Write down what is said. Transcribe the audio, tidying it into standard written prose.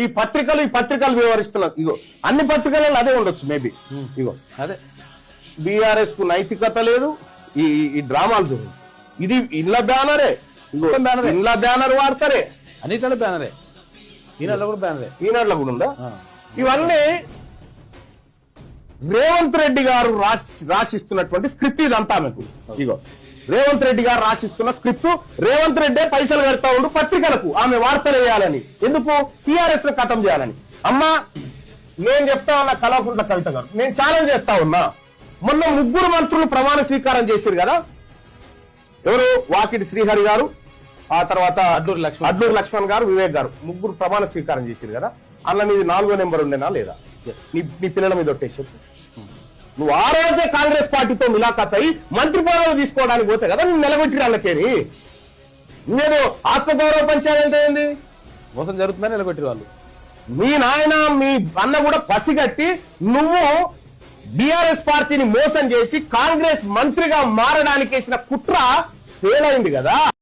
ఈ పత్రికలు వ్యవహరిస్తున్నారు. ఇగో అన్ని పత్రికలలో అదే ఉండొచ్చు మేబీ. ఇగో అదే బీఆర్ఎస్ కు నైతికత లేదు, ఈ డ్రామాలు జరుగుతుంది. ఇది ఇళ్ళ బ్యానరే, ఇళ్ళ బ్యానర్ వాడతారే, అన్నిట్లో బ్యానరే, ఈనాడులో కూడా బ్యానరే, ఈనాడులో కూడా ఉందా. ఇవన్నీ రేవంత్ రెడ్డి గారు రాసిస్తున్నటువంటి స్క్రిప్ట్ ఇదంతా మీకు. ఇగో రేవంత్ రెడ్డి గారు రాసిస్తున్న స్క్రిప్ట్. రేవంత్ రెడ్డి పైసలు పెడతా ఉండు పత్రికలకు ఆమె వార్తలు వేయాలని. ఎందుకు? టీఆర్ఎస్ ను ఖతం చేయాలని. అమ్మా నేను చెప్తా ఉన్నా కల్వకుంట్ల కవిత గారు, నేను ఛాలెంజ్ చేస్తా ఉన్నా. మొన్న 3 మంత్రులు ప్రమాణ స్వీకారం చేశారు కదా. ఎవరు? వాకిటి శ్రీహరి గారు, ఆ తర్వాత అడ్లూరు లక్ష్మణ్ గారు, వివేక్ గారు, 3 ప్రమాణ స్వీకారం చేశారు కదా. అందులో నీది 4వ నెంబర్ ఉండేనా లేదా? నీ పిల్లల మీద ఒట్టేసి నువ్వు ఆ రోజే కాంగ్రెస్ పార్టీతో ములాఖాత్ అయి మంత్రి పదవి తీసుకోవడానికి పోతే కదా నువ్వు నిలబెట్టి వాళ్ళకేరి. నువ్వేదో ఆత్మగౌరవ పంచాయతీ ఏంది? మోసం జరుగుతుందని నిలబెట్టిన వాళ్ళు. మీ నాయన మీ అన్న కూడా పసిగట్టి నువ్వు బీఆర్ఎస్ పార్టీని మోసం చేసి కాంగ్రెస్ మంత్రిగా మారడానికి వేసిన కుట్ర ఫెయిల్ అయింది కదా.